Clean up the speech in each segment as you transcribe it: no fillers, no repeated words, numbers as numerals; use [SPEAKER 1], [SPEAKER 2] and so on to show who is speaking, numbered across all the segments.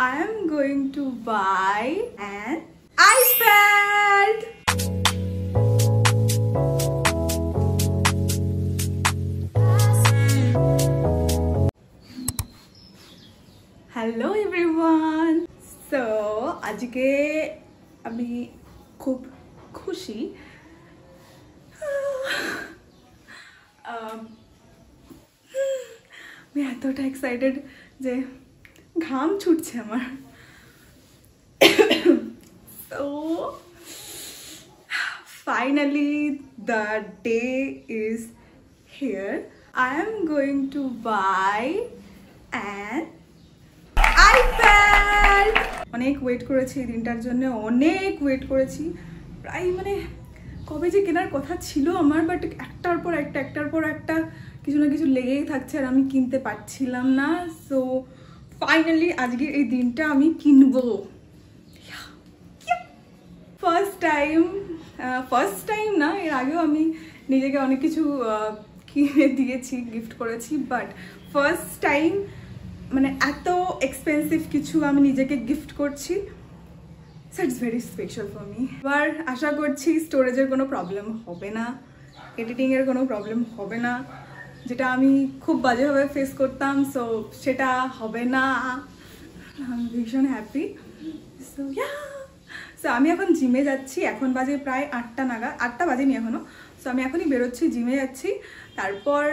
[SPEAKER 1] I am going to buy an iPad. Hello everyone. So আজকে আমি খুব খুশি আমি এতটা এক্সাইটেড যে ঘাম ছুটছে আমার। So finally the day is here. I am going to buy an iPad. অনেক ওয়েট করেছি এই দিনটার জন্য, অনেক ওয়েট করেছি, প্রায় মানে কবে যে কেনার কথা ছিল আমার, বাট একটার পর একটা কিছু না কিছু লেগেই থাকছে আর আমি কিনতে পারছিলাম না। সো ফাইনালি আজকে এই দিনটা আমি কিনবো। ফার্স্ট টাইম না, এর আগেও আমি নিজেকে অনেক কিছু কিনে দিয়েছি, গিফট করেছি, বাট ফার্স্ট টাইম মানে এত এক্সপেন্সিভ কিছু আমি নিজেকে গিফট করছি। So it's very special for me. এবার আশা করছি স্টোরেজের কোনো প্রবলেম হবে না, এডিটিংয়ের কোনো প্রবলেম হবে না, যেটা আমি খুব বাজেভাবে ফেস করতাম। সো সেটা হবে না, আমি ভীষণ হ্যাপি। সো সো আমি এখন জিমে যাচ্ছি, এখন বাজে প্রায় 8টা নাগাদ, 8টা বাজেনি এখনও। সো আমি এখনই বেরোচ্ছি, জিমে যাচ্ছি। তারপর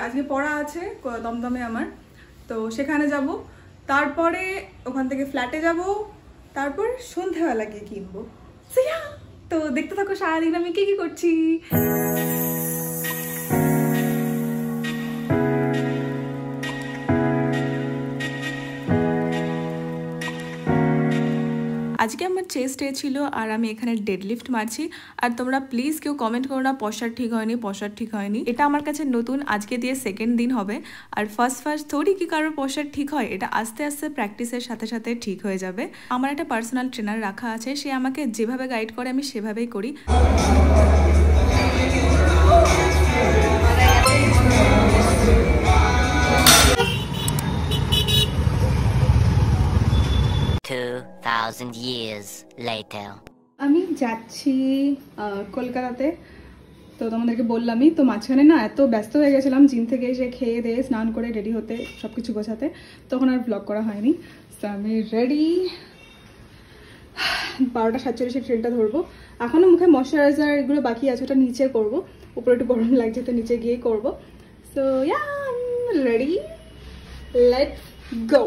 [SPEAKER 1] আজকে পড়া আছে দমদমে আমার, তো সেখানে যাব। তারপরে ওখান থেকে ফ্ল্যাটে যাব, তারপর সন্ধ্যাবেলা গিয়ে কিনবো। তো দেখতে থাকো সারাদিন আমি কি করছি। আজকে আমার চেস্ট ডে ছিল আর আমি এখানে ডেডলিফট মারছি। আর তোমরা প্লিজ কেউ কমেন্ট করো না পশ্চার ঠিক হয়নি, এটা আমার কাছে নতুন, আজকে দিয়ে সেকেন্ড দিন হবে। আর ফার্স্ট থোড়ি কি কারোর পশ্চার ঠিক হয়, এটা আস্তে আস্তে প্র্যাকটিসের সাথে সাথে ঠিক হয়ে যাবে। আমার একটা পার্সোনাল ট্রেনার রাখা আছে, সে আমাকে যেভাবে গাইড করে আমি সেভাবেই করি। আমি যাচ্ছি কলকাতাতে, তো তোমাদেরকে বললামই তো। মাঝখানে না এত ব্যস্ত হয়ে গেছিলাম জিম থেকে এসে, খেয়ে দিয়ে স্নান করে রেডি হতে, সব কিছু গোছাতে, তখন আর ব্লগ করা হয়নি। তো আমি রেডি, 12:47 ট্রেনটা ধরবো। এখনও মুখে ময়শ্চারাইজার এগুলো বাকি আছে, ওটা নিচে করবো, উপরে একটু গরম লাগছে তো নিচে গিয়ে করবো। So ready, let's go.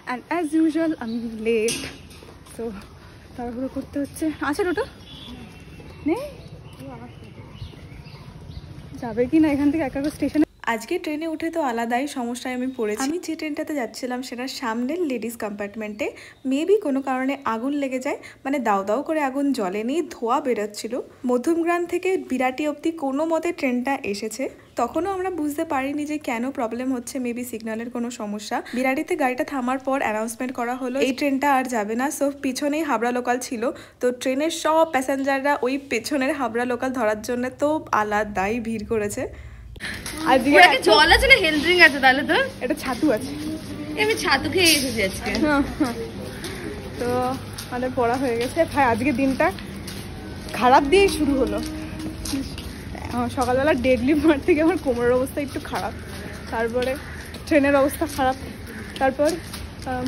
[SPEAKER 1] And as usual আমি লেট, তো তাড়াহুড়ো করতে হচ্ছে। আচ্ছা টোটো নেই যাবে কি না এখান থেকে একা স্টেশনে। আজকে ট্রেনে উঠে তো আলাদাই সমস্যায় আমি পড়েছি। আমি যে ট্রেনটাতে যাচ্ছিলাম সেটা সামনের লেডিস কম্পার্টমেন্টে মেবি কোনো কারণে আগুন লেগে যায়, মানে দাও দাও করে আগুন জ্বলেনি, ধোঁয়া বেরোচ্ছিল। মধ্যমগ্রাম থেকে বিরাটি অবধি কোনো মতে ট্রেনটা এসেছে, তখনও আমরা বুঝতে পারিনি যে কেন প্রবলেম হচ্ছে, মেবি সিগন্যালের কোনো সমস্যা। বিরাটিতে গাড়িটা থামার পর অ্যানাউন্সমেন্ট করা হলো এই ট্রেনটা আর যাবে না। সো পিছনেই হাবড়া লোকাল ছিল, তো ট্রেনের সব প্যাসেঞ্জাররা ওই পেছনের হাবড়া লোকাল ধরার জন্য তো আলাদাই ভিড় করেছে। আজকে জল আছে না হেলথ ড্রিঙ্ক আছে, তাহলে তো এটা ছাতু আছে, আমি ছাতু খেয়ে এসেছি আজকে। তো আমাদের পড়া হয়ে গেছে ভাই, আজকে দিনটা খারাপ দিয়েই শুরু হলো। সকালবেলা ডেডলিফট মারতে গিয়ে আমার কোমরের অবস্থা একটু খারাপ, তারপরে ট্রেনের অবস্থা খারাপ, তারপর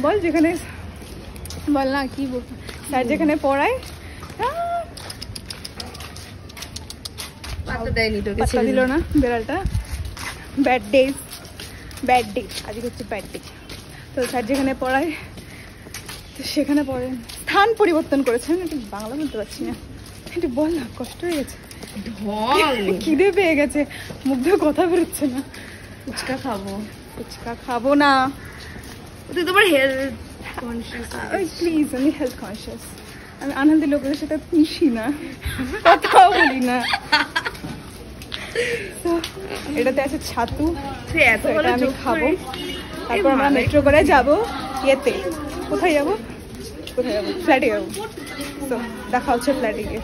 [SPEAKER 1] বল যেখানে বল না কি বল স্যার যেখানে পড়ায় পাত্তা দিল না বেড়ালটা। ব্যাড ডে আজকে হচ্ছে ব্যাড ডে। তো স্যার যেখানে পড়ায় সেখানে পড়েন, স্থান পরিবর্তন করেছেন, একটু বাংলা বলতে পারছি না, একটু বল না, কষ্ট হয়ে গেছে, খিদে পেয়ে গেছে, মুখ দিয়ে কথা বেরোচ্ছে না। ফুচকা খাবো না, তুই তোমার হেলথ কনসিয়াস। প্লিজ আমি হেলথ কনসিয়াস, আমি আনন্দের লোকের সাথে মিশি না, কথাও বলি না। এটাতে আছে ছাতু, এটা আমি খাবো। তারপর আমরা মেট্রো করে যাবো ইয়েতে, কোথায় যাবো ফ্ল্যাটে যাবো। তো দেখা হচ্ছে ফ্ল্যাটে গিয়ে।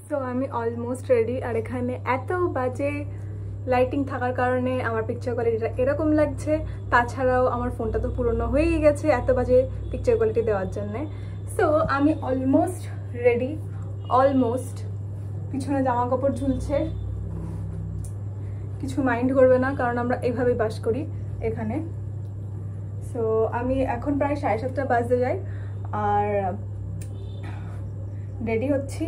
[SPEAKER 1] So আমি অলমোস্ট রেডি। আর এখানে এত বাজে লাইটিং থাকার কারণে আমার পিকচার কোয়ালিটিটা এরকম লাগছে। তাছাড়াও আমার ফোনটা তো পুরনো হয়েই গেছে এত বাজে পিকচার কোয়ালিটি দেওয়ার জন্যে। সো আমি অলমোস্ট রেডি, অলমোস্ট। পিছনে জামা কাপড় ঝুলছে, কিছু মাইন্ড করবে না কারণ আমরা এইভাবেই বাস করি এখানে। সো আমি এখন প্রায় 7:30 বাজতে যাই আর রেডি হচ্ছি।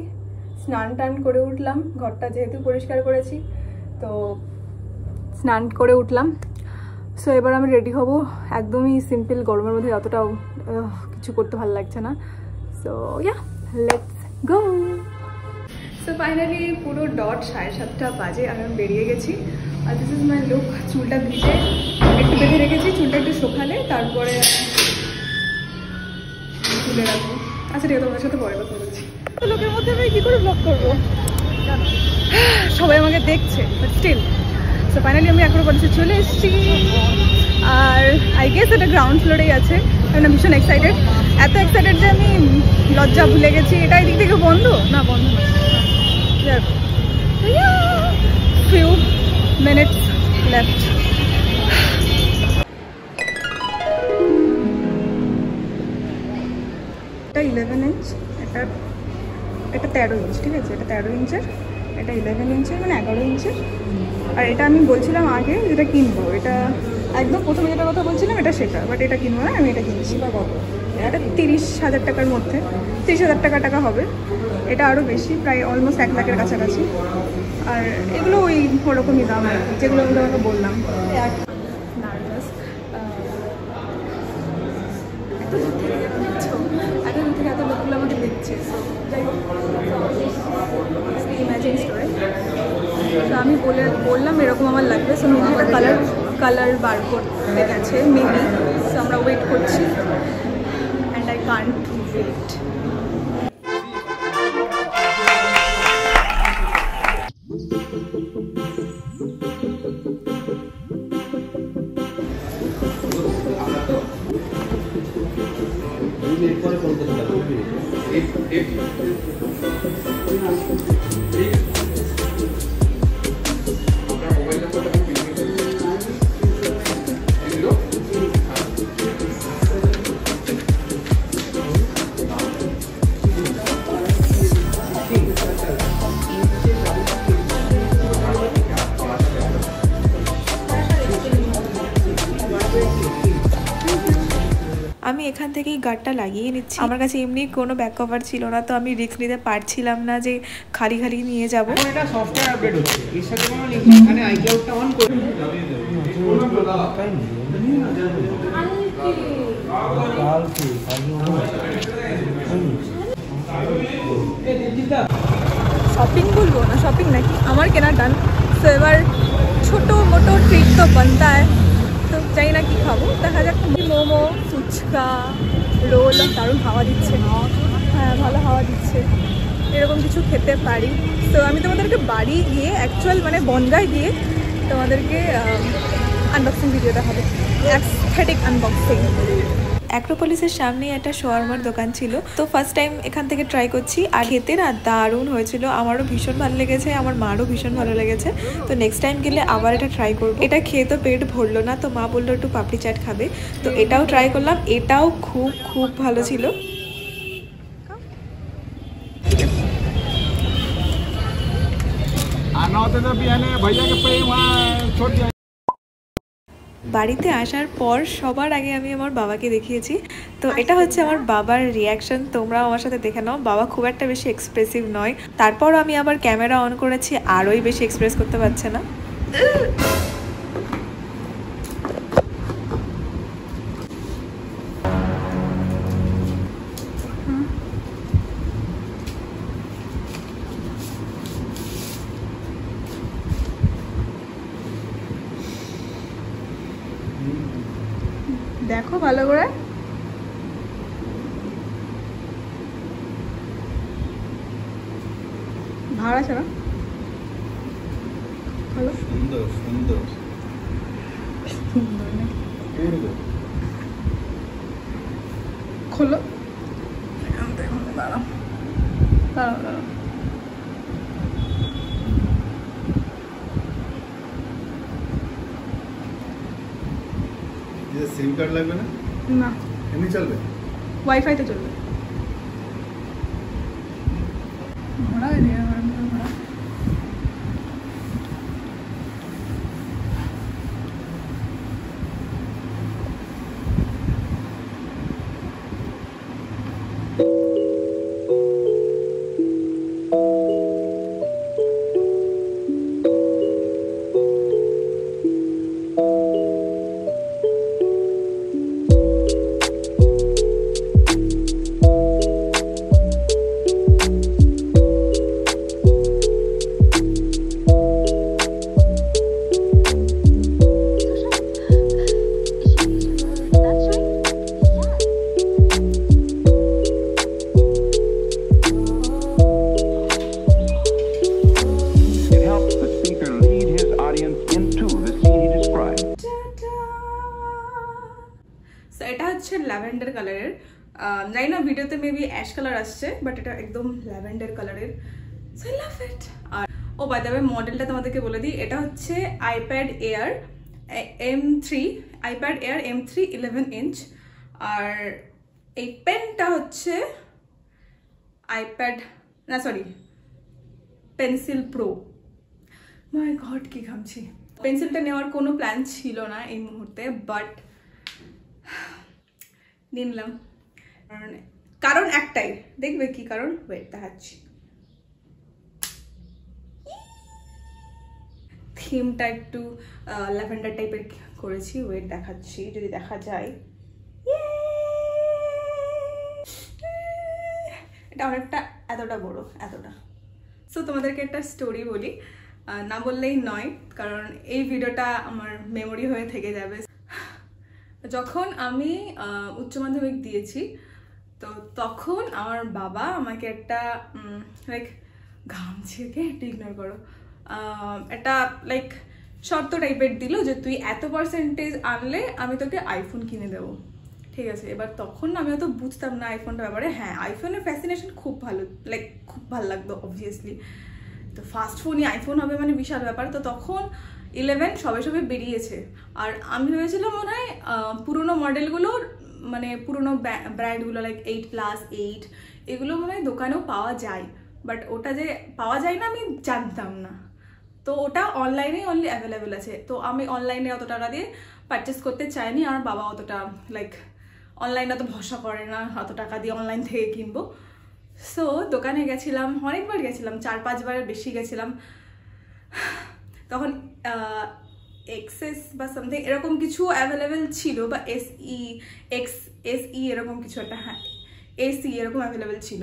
[SPEAKER 1] স্নান টান করে উঠলাম, ঘরটা যেহেতু পরিষ্কার করেছি তো স্নান করে উঠলাম। সো এবার আমি রেডি হব, একদমই সিম্পল, গরমের মধ্যে অতটাও কিছু করতে ভালো লাগছে না। So yeah, let's go. So finally পুরো ডট 7:30 বাজে আমি বেরিয়ে গেছি। আর দিস ইজ মাই লুক। চুলটা ভিজে একটু বেঁধে রেখেছি, চুলটা একটু শুকালে তারপরে তুলে রাখবো। আচ্ছা ঠিক আছে, তোমার সাথে পরে কথা বলছি। তো লোকের মধ্যে আমি কী করে ব্লগ করবো, সবাই আমাকে দেখছে, বাট স্টিল। সো ফাইনালি আমি এখনো পর্যন্ত চলে এসেছি। আর আই গেস এটা গ্রাউন্ড ফ্লোরেই আছে। আমি ভীষণ এক্সাইটেড, এত এক্সাইটেড যে আমি লজ্জা ভুলে গেছি। এটা এদিক থেকে বন্ধ না, বন্ধ না, ফিউ মিনিটস লেফট। এটা 11 ইঞ্চ, এটা 13 ইঞ্চ, ঠিক আছে? এটা 13 ইঞ্চের, এটা 11 ইঞ্চের, মানে 11 ইঞ্চের। আর এটা আমি বলছিলাম আগে যেটা কিনবো, এটা একদম প্রথমে যেটা কথা বলছিলাম এটা সেটা, বাট এটা কিনবো না, আমি এটা কিনছি। এটা 30,000 টাকার মধ্যে, 30,000 টাকা হবে। এটা আরও বেশি, প্রায় অলমোস্ট 1 লাখের কাছাকাছি। আর এগুলো ওই ওরকমই দাম আর কি, যেগুলো আমি তোমাকে বললাম। নার্ভাস, এত দূর থেকে দেখছো, এত দূর থেকে এত লোকগুলো আমাকে দেখছে। যাই হোক, ইমাজিন স্টোরে। তো আমি বললাম এরকম আমার লাগবে। সো মেবি একটা কালার বার করতে গেছে মেবি। সো আমরা ওয়েট করছি অ্যান্ড আই কান্ট ওয়েট।
[SPEAKER 2] আমি এখান থেকেই গার্ডটা লাগিয়ে নিচ্ছি। আমার কাছে এমনি কোনো ব্যাক কভার ছিল না, তো আমি রিস্ক নিতে পারছিলাম না যে খালি খালি নিয়ে যাব।
[SPEAKER 3] এটা সফটওয়্যার আপডেট হচ্ছে, এর সাথে কোনো লিংক এখানে আইক্লাউডটা অন করে
[SPEAKER 1] শপিং বলবো না, শপিং নাকি আমার কেনা ডান। তো এবার ছোটো মোটো ট্রিট তো বানতা হয়, তো চাই না কি খাবো, দেখা যাক। মোমো, ফুচকা, রোল, দারুণ হাওয়া দিচ্ছে, হ্যাঁ ভালো হাওয়া দিচ্ছে, এরকম কিছু খেতে পারি। তো আমি তোমাদেরকে বাড়ি গিয়ে অ্যাকচুয়াল মানে বনগায় গিয়ে তোমাদেরকে আনবক্সিং ভিডিও দেখাবো, অ্যাস্থেটিক আনবক্সিং।
[SPEAKER 2] অ্যাক্রোপলিসের সামনেই একটা শোয়ারমার দোকান ছিল, তো ফার্স্ট টাইম এখান থেকে ট্রাই করছি। আর খেতে না দারুণ হয়েছিল, আমারও ভীষণ ভালো লেগেছে, আমার মারও ভীষণ ভালো লেগেছে। তো নেক্সট টাইম গেলে আবার এটা ট্রাই করবো। এটা খেয়ে তো পেট ভরলো না, তো মা বললো একটু পাপড়ি চাট খাবে, তো এটাও ট্রাই করলাম। এটাও খুব খুব ভালো ছিল। বাড়িতে আসার পর সবার আগে আমি আমার বাবাকে দেখিয়েছি, তো এটা হচ্ছে আমার বাবার রিয়াকশন। তোমরাও আমার সাথে দেখে নাও। বাবা খুব একটা বেশি এক্সপ্রেসিভ নয়, তারপর আমি আবার ক্যামেরা অন করেছি, আরোই বেশি এক্সপ্রেস করতে পারছে না।
[SPEAKER 1] দেখো ভালো করে, ভালো আছে না? ভালো,
[SPEAKER 3] সুন্দর সুন্দর
[SPEAKER 1] সুন্দর নাকি? খোলো, দাঁড়াও দাঁড়াও দাঁড়াও।
[SPEAKER 4] সিম কার্ড লাগবে না?
[SPEAKER 1] না,
[SPEAKER 4] এমনি চলবে?
[SPEAKER 1] ওয়াইফাইতে চলবে। ঘোড়া এদিকে ঘোড়া। এটা হচ্ছে ল্যাভেন্ডার কালারের, জানি না ভিডিওতে মেবি অ্যাশ কালার আসছে, বাট এটা একদম ল্যাভেন্ডার কালারের। So I love it. আর ও বাই দ্য ওয়ে মডেলটা তোমাদেরকে বলে দিই, এটা হচ্ছে iPad Air M3, iPad Air M3 11 inch. আর এই পেনটা হচ্ছে পেন্সিল প্রো। মাই গড কি ঘামছি। পেন্সিলটা নেওয়ার কোনো প্ল্যান ছিল না এই মুহূর্তে, বাট নিলাম কারণ একটাই, দেখবে কি কারণ, ওয়েট দেখাচ্ছি। থিমটা একটু ল্যাভেন্ডার টাইপের করেছি, ওয়েট দেখাচ্ছি যদি দেখা যায়। এটা অনেকটা এতটা বড়, এতটা। সো তোমাদেরকে একটা স্টোরি বলি, না বললেই নয়, কারণ এই ভিডিওটা আমার মেমোরি হয়ে থেকে যাবে। যখন আমি উচ্চ মাধ্যমিক দিয়েছি, তো তখন আমার বাবা আমাকে একটা লাইক ঘামছে, ওকে একটু ইগনোর করো, একটা লাইক শর্ত টাইপের দিল যে তুই এত পার্সেন্টেজ আনলে আমি তোকে আইফোন কিনে দেবো। ঠিক আছে, এবার তখন আমি অত বুঝতাম না আইফোনটার ব্যাপারে। হ্যাঁ, আইফোনের ফ্যাসিনেশন খুব ভালো, লাইক খুব ভালো লাগতো অবভিয়াসলি। তো ফার্স্ট ফোনই আইফোন হবে মানে বিশাল ব্যাপার। তো তখন 11 সবে বেরিয়েছে, আর আমি ভেবেছিলাম মনে হয় পুরোনো মডেলগুলোর মানে পুরোনো ব্র্যান্ডগুলো লাইক 8+, 8 এগুলো মনে হয় দোকানেও পাওয়া যায়, বাট ওটা যে পাওয়া যায় না আমি জানতাম না। তো ওটা অনলাইনেই অনলি অ্যাভেলেবেল আছে। তো আমি অনলাইনে অত টাকা দিয়ে পারচেস করতে চাইনি, আর বাবা অতটা লাইক অনলাইনে অত ভরসা করে না, অত টাকা দিয়ে অনলাইন থেকে কিনবো। সো দোকানে গেছিলাম, অনেকবার গেছিলাম, 4-5 বারের বেশি গেছিলাম। তখন এক্সএস বা সামথিং এরকম কিছু অ্যাভেলেবেল ছিল, বা SE এরকম কিছু একটা, হ্যাঁ AC এরকম অ্যাভেলেবেল ছিল।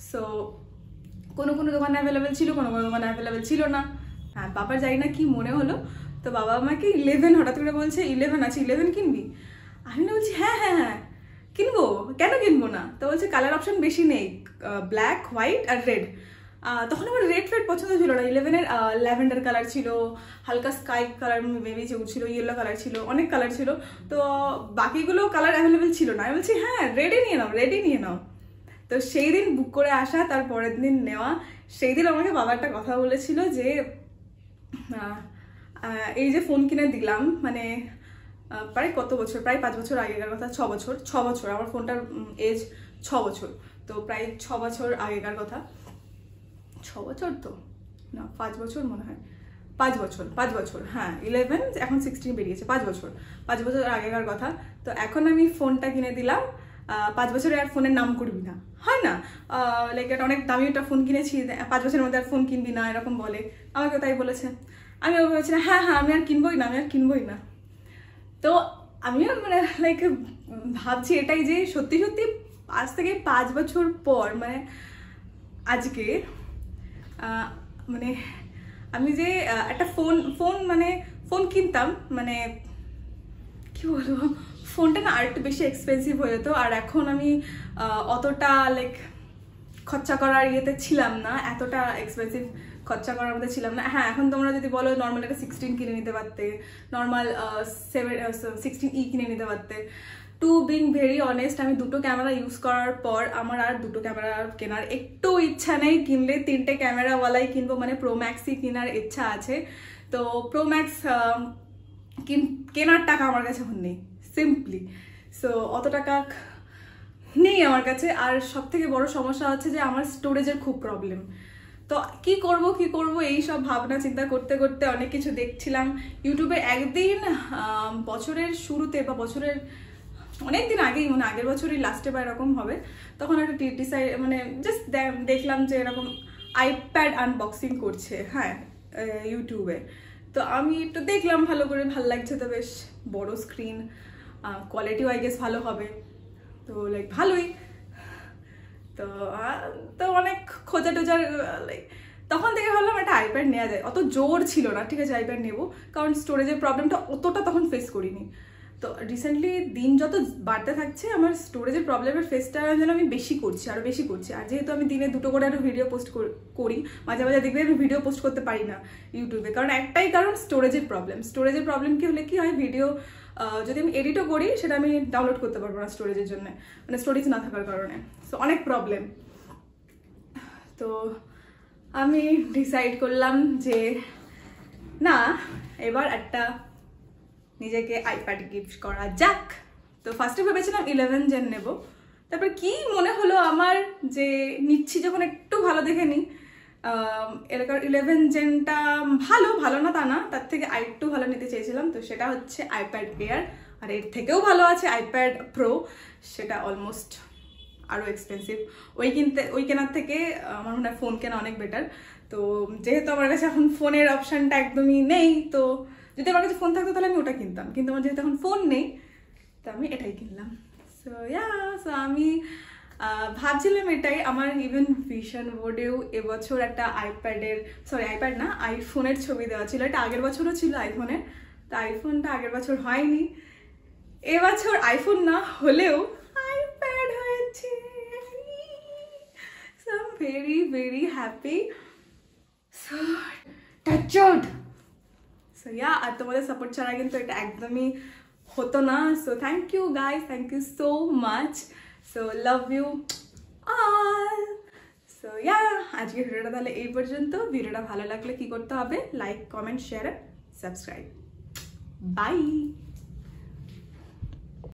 [SPEAKER 1] সো কোনো দোকানে অ্যাভেলেবেল ছিল, কোনো দোকানে অ্যাভেলেবেল ছিল না। হ্যাঁ, বাবার জানি না কি মনে হলো, তো বাবা আমাকে 11 হঠাৎ করে বলছে 11 আছে, 11 কিনবি? আমি না বলছি হ্যাঁ কিনবো, কেন কিনবো না। তো বলছে কালার অপশন বেশি নেই, ব্ল্যাক, হোয়াইট আর রেড। তখন আমার রেড পছন্দ ছিল না। 11-এর ল্যাভেন্ডার কালার ছিল, হালকা স্কাই কালার মেবি ছিল, ইয়েলো কালার ছিল, অনেক কালার ছিল। তো বাকিগুলো কালার অ্যাভেলেবেল ছিল না। আমি বলছি হ্যাঁ রেডই নিয়ে নাও। তো সেই দিন বুক করে আসা, তার পরের দিন নেওয়া। সেই দিন আমাকে বাবা একটা কথা বলেছিল যে এই যে ফোন কিনে দিলাম, মানে প্রায় কত বছর, প্রায় 5 বছর আগেকার কথা, 6 বছর, আমার ফোনটার এজ 6 বছর, তো প্রায় 6 বছর আগেকার কথা। 6 বছর তো না, 5 বছর মনে হয়, 5 বছর, হ্যাঁ 11 এখন 16 বেরিয়েছে, 5 বছর আগেকার কথা। তো এখন আমি ফোনটা কিনে দিলাম, 5 বছরে আর ফোনের নাম করবি না, হয় না, লাইক একটা অনেক দামি একটা ফোন কিনেছি, 5 বছরের মধ্যে আর ফোন কিনবি না, এরকম বলে আমাকে, তাই বলেছে। আমিও ভেবেছিলাম হ্যাঁ আমি আর কিনবই না। তো আমিও মানে লাইক ভাবছি এটাই যে সত্যি আজ থেকে 5 বছর পর, মানে আজকে মানে আমি যে একটা ফোন কিনতাম, মানে কি বলবো, ফোনটা না আর একটু বেশি এক্সপেন্সিভ হয়ে যেত। আর এখন আমি অতটা লাইক খরচা করার ইয়েতে ছিলাম না, এতটা এক্সপেন্সিভ খরচা করার মধ্যে ছিলাম না। হ্যাঁ, এখন তোমরা যদি বলো নর্মাল একটা 16 কিনে নিতে পারতে, নর্মাল 16E কিনে নিতে পারতে। টু বিং ভেরি অনেস্ট, আমি 2টো ক্যামেরা ইউজ করার পর আমার আর 2টো ক্যামেরা কেনার একটু ইচ্ছা নেই। কিনলে 3টে ক্যামেরাওয়ালাই কিনবো, মানে প্রো ম্যাক্সই কেনার ইচ্ছা আছে। তো প্রো ম্যাক্স কেনার টাকা আমার কাছে এখন নেই। সিম্পলি। সো অত টাকা নেই আমার কাছে। আর সব থেকে বড় সমস্যা হচ্ছে যে আমার স্টোরেজের খুব প্রবলেম। তো কি করব এই সব ভাবনা চিন্তা করতে করতে অনেক কিছু দেখছিলাম ইউটিউবে। একদিন বছরের শুরুতে বা বছরের অনেকদিন আগেই, মানে আগের বছরই লাস্টে বা এরকম হবে, তখন একটা ডিসাইড মানে জাস্ট দেখলাম যে এরকম আইপ্যাড আনবক্সিং করছে, হ্যাঁ, ইউটিউবে। তো আমি একটু দেখলাম, ভালো করে, ভালো লাগছে, তো বেশ বড় স্ক্রিন, কোয়ালিটিও আই গেস ভালো হবে, তো লাইক ভালোই। তো অনেক খোঁজা টোজার লাইক তখন থেকে ভাবলাম একটা আইপ্যাড নেওয়া যায়। অত জোর ছিল না, ঠিক আছে আইপ্যাড নেবো, কারণ স্টোরেজের প্রবলেমটা অতটা তখন ফেস করিনি। তো রিসেন্টলি দিন যত বাড়তে থাকছে আমার স্টোরেজের প্রবলেমের ফেসটা যেন আমি বেশি করছি, আরও বেশি করছি। আর যেহেতু আমি দিনে 2টো করে আরও ভিডিও পোস্ট করি, মাঝে মাঝে দেখবে আমি ভিডিও পোস্ট করতে পারি না ইউটিউবে, কারণ একটাই কারণ স্টোরেজের প্রবলেম। স্টোরেজের প্রবলেম কি হলে কি হয়, ভিডিও যদি আমি এডিটও করি সেটা আমি ডাউনলোড করতে পারবো না স্টোরেজের জন্য, মানে স্টোরেজ না থাকার কারণে। সো অনেক প্রবলেম। তো আমি ডিসাইড করলাম যে না, এবার একটা নিজেকে আইপ্যাড গিফট করা যাক। তো ফার্স্টে ভেবেছিলাম 11 জেন নেব, তারপর কি মনে হলো আমার যে নিচ্ছি যখন একটু ভালো দেখে নিই, এলাকার 11 জেনটা ভালো না তা না, তার থেকে আরেকটু ভালো নিতে চেয়েছিলাম। তো সেটা হচ্ছে আইপ্যাড এয়ার। আর এর থেকেও ভালো আছে আইপ্যাড প্রো, সেটা অলমোস্ট আরও এক্সপেন্সিভ। ওই কেনার থেকে আমার মনে হয় ফোন কেনা অনেক বেটার। তো যেহেতু আমার কাছে এখন ফোনের অপশানটা একদমই নেই, তো যদি আমার কাছে ফোন থাকতো তাহলে আমি ওটা কিনতাম, কিন্তু আমার যেহেতু এখন ফোন নেই তো আমি এটাই কিনলাম। সো আমি ভাবছিলাম এটাই। আমার ইভেন ভিশন বোর্ডেও এবছর একটা আইপ্যাড না, আইফোনের ছবি দেওয়া ছিল। এটা আগের বছরও ছিল আইফোনের, তো আইফোনটা আগের বছর হয়নি, এবছর আইফোন না হলেও আইপ্যাড হয়েছে। So I am very very happy. So touched. So আর তোমাদের সাপোর্ট ছাড়া কিন্তু এটা একদমই হতো না। So thank you guys, thank you so much. So love you all. So আজকে ভিডিওটা তাহলে এই পর্যন্ত। ভিডিওটা ভালো লাগলে কি করতে হবে, like, comment, share, subscribe. By.